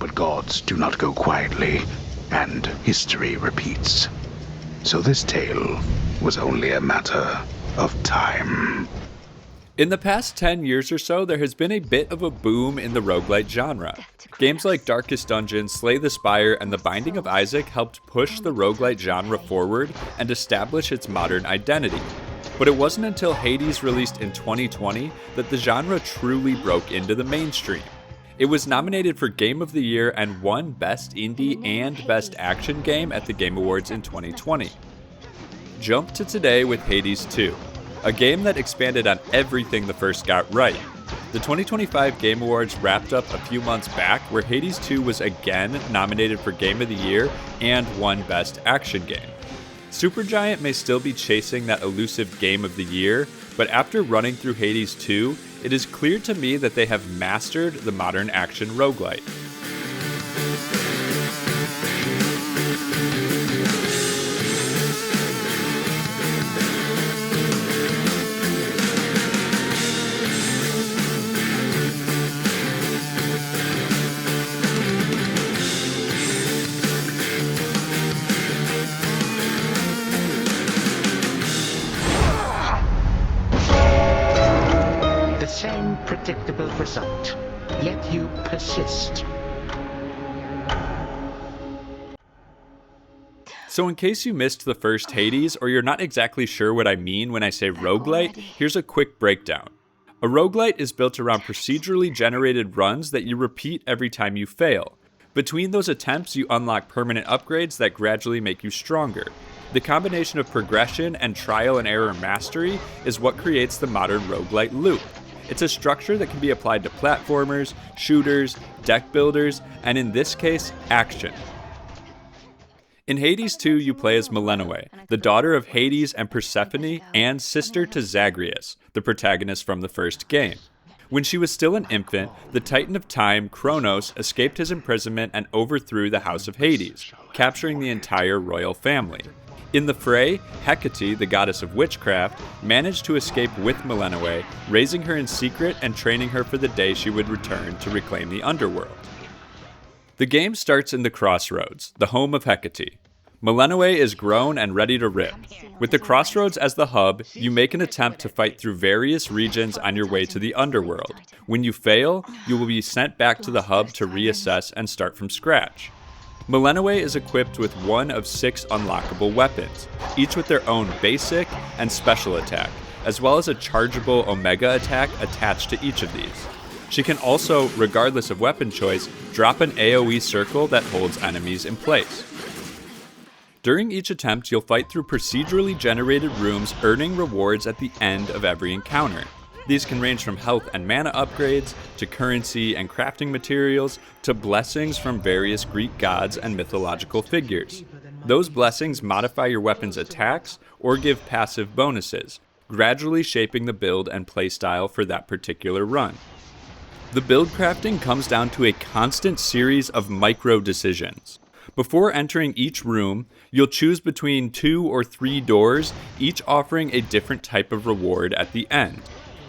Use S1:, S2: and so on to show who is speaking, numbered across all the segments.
S1: But gods do not go quietly, and history repeats. So this tale was only a matter of time.
S2: In the past 10 years or so, there has been a bit of a boom in the roguelite genre. Games like Darkest Dungeon, Slay the Spire, and The Binding of Isaac helped push the roguelite genre forward and establish its modern identity. But it wasn't until Hades released in 2020 that the genre truly broke into the mainstream. It was nominated for Game of the Year and won Best Indie and Best Action Game at the Game Awards in 2020. Jump to today with Hades 2, a game that expanded on everything the first got right. The 2025 Game Awards wrapped up a few months back, where Hades 2 was again nominated for Game of the Year and won Best Action Game. Supergiant may still be chasing that elusive Game of the Year, but after running through Hades 2, it is clear to me that they have mastered the modern action roguelite.
S1: Same predictable result, yet you persist.
S2: So in case you missed the first Hades, or you're not exactly sure what I mean when I say roguelite, here's a quick breakdown. A roguelite is built around procedurally generated runs that you repeat every time you fail. Between those attempts, you unlock permanent upgrades that gradually make you stronger. The combination of progression and trial and error mastery is what creates the modern roguelite loop. It's a structure that can be applied to platformers, shooters, deck builders, and in this case, action. In Hades 2, you play as Melinoë, the daughter of Hades and Persephone and sister to Zagreus, the protagonist from the first game. When she was still an infant, the Titan of Time, Kronos, escaped his imprisonment and overthrew the House of Hades, capturing the entire royal family. In the fray, Hecate, the goddess of witchcraft, managed to escape with Melinoë, raising her in secret and training her for the day she would return to reclaim the underworld. The game starts in the Crossroads, the home of Hecate. Melinoë is grown and ready to rip. With the Crossroads as the hub, you make an attempt to fight through various regions on your way to the underworld. When you fail, you will be sent back to the hub to reassess and start from scratch. Melinoë is equipped with one of 6 unlockable weapons, each with their own basic and special attack, as well as a chargeable Omega attack attached to each of these. She can also, regardless of weapon choice, drop an AoE circle that holds enemies in place. During each attempt, you'll fight through procedurally generated rooms, earning rewards at the end of every encounter. These can range from health and mana upgrades, to currency and crafting materials, to blessings from various Greek gods and mythological figures. Those blessings modify your weapon's attacks or give passive bonuses, gradually shaping the build and playstyle for that particular run. The build crafting comes down to a constant series of micro decisions. Before entering each room, you'll choose between 2 or 3 doors, each offering a different type of reward at the end.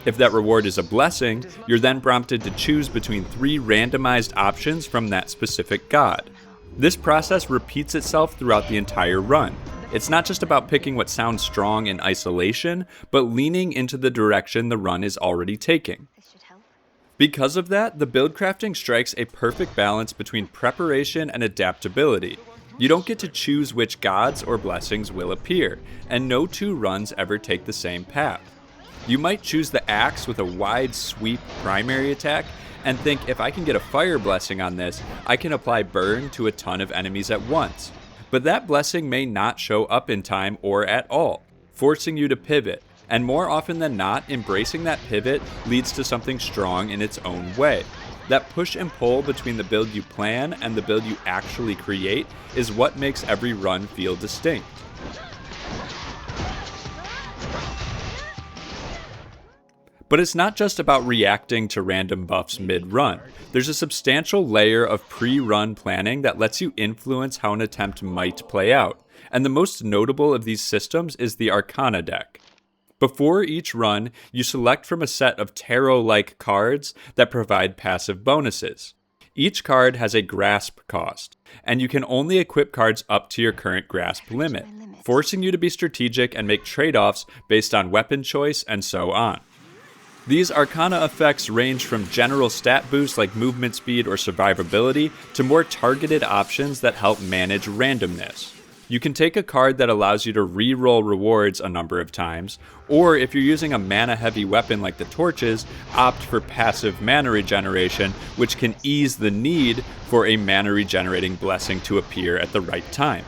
S2: If that reward is a blessing, you're then prompted to choose between 3 randomized options from that specific god. This process repeats itself throughout the entire run. It's not just about picking what sounds strong in isolation, but leaning into the direction the run is already taking. Because of that, the build crafting strikes a perfect balance between preparation and adaptability. You don't get to choose which gods or blessings will appear, and no 2 runs ever take the same path. You might choose the axe with a wide sweep primary attack and think, if I can get a fire blessing on this, I can apply burn to a ton of enemies at once. But that blessing may not show up in time or at all, forcing you to pivot, and more often than not, embracing that pivot leads to something strong in its own way. That push and pull between the build you plan and the build you actually create is what makes every run feel distinct. But it's not just about reacting to random buffs mid-run. There's a substantial layer of pre-run planning that lets you influence how an attempt might play out, and the most notable of these systems is the Arcana deck. Before each run, you select from a set of tarot-like cards that provide passive bonuses. Each card has a grasp cost, and you can only equip cards up to your current grasp limit, forcing you to be strategic and make trade-offs based on weapon choice and so on. These Arcana effects range from general stat boosts like movement speed or survivability to more targeted options that help manage randomness. You can take a card that allows you to re-roll rewards a number of times, or if you're using a mana-heavy weapon like the torches, opt for passive mana regeneration, which can ease the need for a mana regenerating blessing to appear at the right time.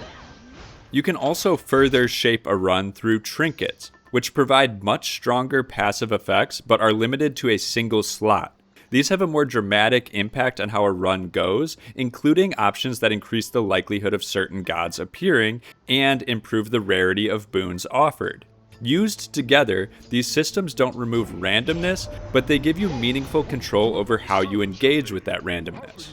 S2: You can also further shape a run through trinkets, which provide much stronger passive effects but are limited to a single slot. These have a more dramatic impact on how a run goes, including options that increase the likelihood of certain gods appearing and improve the rarity of boons offered. Used together, these systems don't remove randomness, but they give you meaningful control over how you engage with that randomness.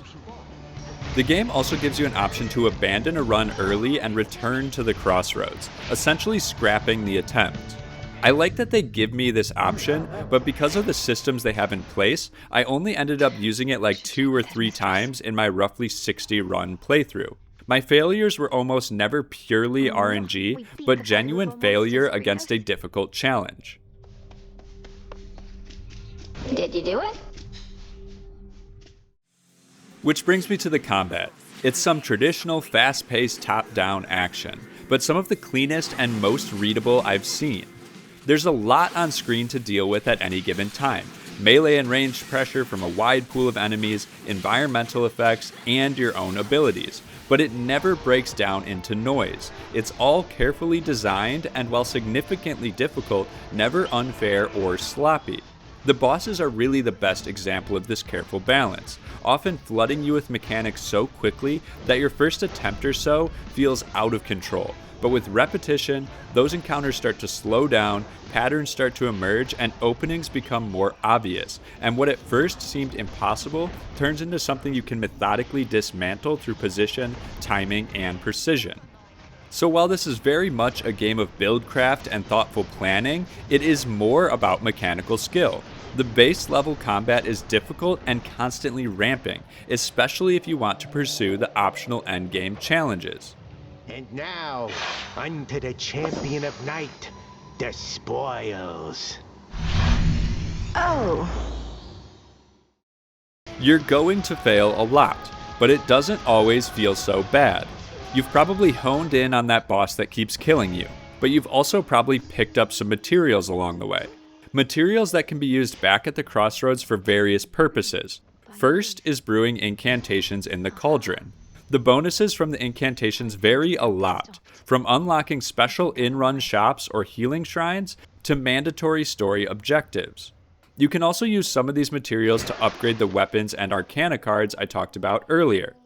S2: The game also gives you an option to abandon a run early and return to the crossroads, essentially scrapping the attempt. I like that they give me this option, but because of the systems they have in place, I only ended up using it like 2 or 3 times in my roughly 60 run playthrough. My failures were almost never purely RNG, but genuine failure against a difficult challenge.
S3: Did you do it?
S2: Which brings me to the combat. It's some traditional, fast-paced, top-down action, but some of the cleanest and most readable I've seen. There's a lot on screen to deal with at any given time. Melee and ranged pressure from a wide pool of enemies, environmental effects, and your own abilities. But it never breaks down into noise. It's all carefully designed and, while significantly difficult, never unfair or sloppy. The bosses are really the best example of this careful balance, often flooding you with mechanics so quickly that your first attempt or so feels out of control. But with repetition, those encounters start to slow down, patterns start to emerge, and openings become more obvious. And what at first seemed impossible turns into something you can methodically dismantle through position, timing, and precision. So while this is very much a game of buildcraft and thoughtful planning, it is more about mechanical skill. The base level combat is difficult and constantly ramping, especially if you want to pursue the optional endgame challenges.
S4: And now, unto the champion of night, the spoils.
S3: Oh.
S2: You're going to fail a lot, but it doesn't always feel so bad. You've probably honed in on that boss that keeps killing you, but you've also probably picked up some materials along the way. Materials that can be used back at the crossroads for various purposes. First is brewing incantations in the cauldron. The bonuses from the incantations vary a lot, from unlocking special in-run shops or healing shrines to mandatory story objectives. You can also use some of these materials to upgrade the weapons and arcana cards I talked about earlier.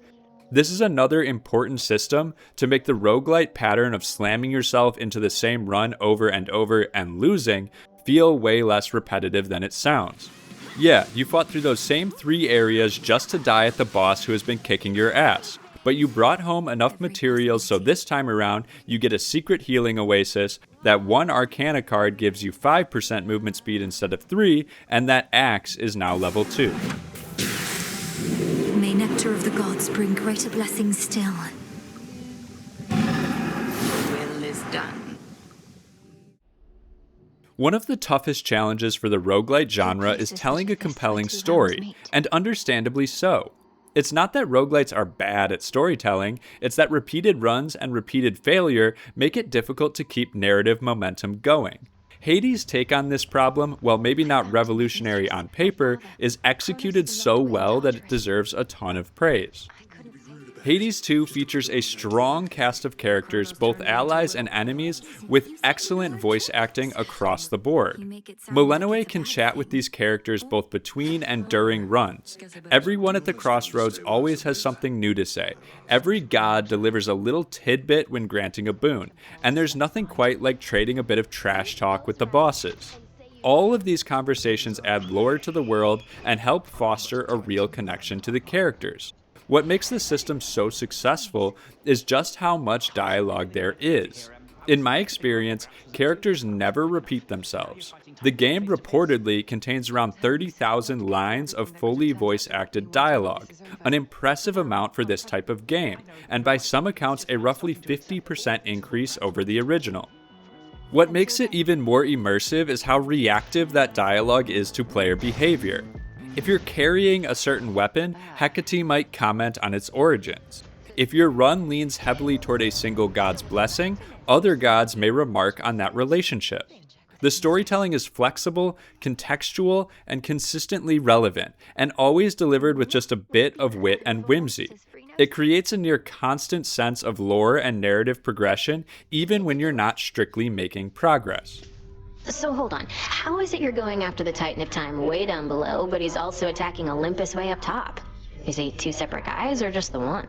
S2: This is another important system to make the roguelite pattern of slamming yourself into the same run over and over and losing feel way less repetitive than it sounds. Yeah, you fought through those same 3 areas just to die at the boss who has been kicking your ass. But you brought home enough materials so this time around you get a secret healing oasis, that 1 arcana card gives you 5% movement speed instead of 3, and that axe is now level 2.
S5: May nectar of the gods bring greater blessings still.
S3: Will is done.
S2: One of the toughest challenges for the roguelite genre is telling a compelling story, and understandably so. It's not that roguelites are bad at storytelling, it's that repeated runs and repeated failure make it difficult to keep narrative momentum going. Hades' take on this problem, while maybe not revolutionary on paper, is executed so well that it deserves a ton of praise. Hades 2 features a strong cast of characters, both allies and enemies, with excellent voice acting across the board. Millennium can chat with these characters both between and during runs. Everyone at the crossroads always has something new to say. Every god delivers a little tidbit when granting a boon, and there's nothing quite like trading a bit of trash talk with the bosses. All of these conversations add lore to the world and help foster a real connection to the characters. What makes the system so successful is just how much dialogue there is. In my experience, characters never repeat themselves. The game reportedly contains around 30,000 lines of fully voice-acted dialogue, an impressive amount for this type of game, and by some accounts a roughly 50% increase over the original. What makes it even more immersive is how reactive that dialogue is to player behavior. If you're carrying a certain weapon, Hecate might comment on its origins. If your run leans heavily toward a single god's blessing, other gods may remark on that relationship. The storytelling is flexible, contextual, and consistently relevant, and always delivered with just a bit of wit and whimsy. It creates a near constant sense of lore and narrative progression, even when you're not strictly making progress.
S3: So hold on, how is it you're going after the Titan of Time way down below, but he's also attacking Olympus way up top? Is he two separate guys, or just the one?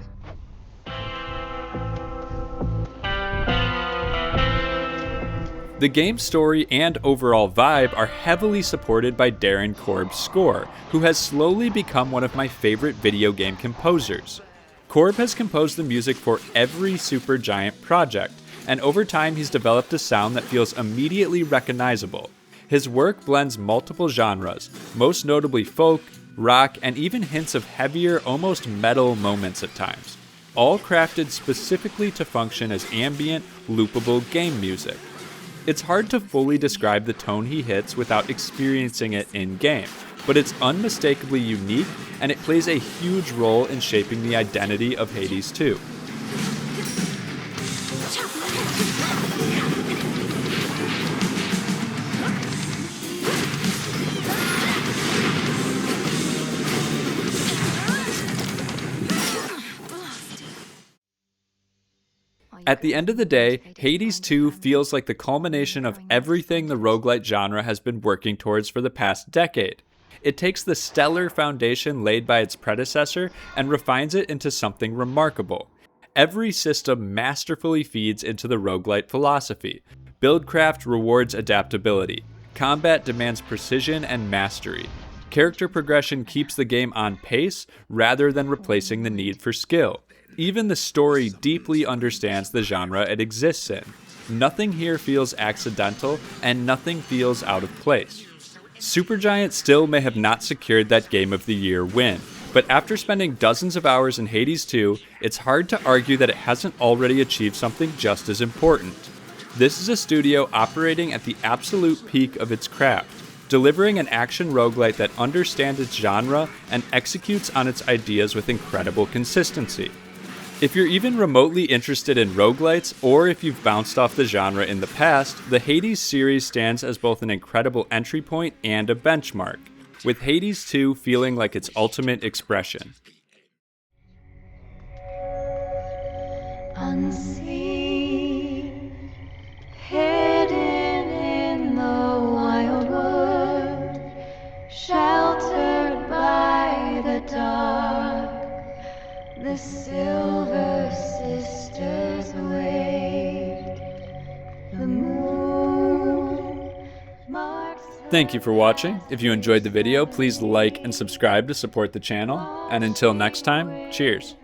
S2: The game's story and overall vibe are heavily supported by Darren Korb's score, who has slowly become one of my favorite video game composers. Korb has composed the music for every Supergiant project, and over time he's developed a sound that feels immediately recognizable. His work blends multiple genres, most notably folk, rock, and even hints of heavier, almost metal moments at times, all crafted specifically to function as ambient, loopable game music. It's hard to fully describe the tone he hits without experiencing it in-game, but it's unmistakably unique, and it plays a huge role in shaping the identity of Hades 2. At the end of the day, Hades 2 feels like the culmination of everything the roguelite genre has been working towards for the past decade. It takes the stellar foundation laid by its predecessor and refines it into something remarkable. Every system masterfully feeds into the roguelite philosophy. Buildcraft rewards adaptability. Combat demands precision and mastery. Character progression keeps the game on pace rather than replacing the need for skill. Even the story deeply understands the genre it exists in. Nothing here feels accidental, and nothing feels out of place. Supergiant still may have not secured that Game of the Year win, but after spending dozens of hours in Hades 2, it's hard to argue that it hasn't already achieved something just as important. This is a studio operating at the absolute peak of its craft, delivering an action roguelite that understands its genre and executes on its ideas with incredible consistency. If you're even remotely interested in roguelites, or if you've bounced off the genre in the past, the Hades series stands as both an incredible entry point and a benchmark, with Hades 2 feeling like its ultimate expression.
S6: Unseen, hidden in the wild wood, sheltered by the dark, the Silver Sisters wait. The moon marks.
S2: Thank you for watching. If you enjoyed the video, please like and subscribe to support the channel. And until next time, cheers.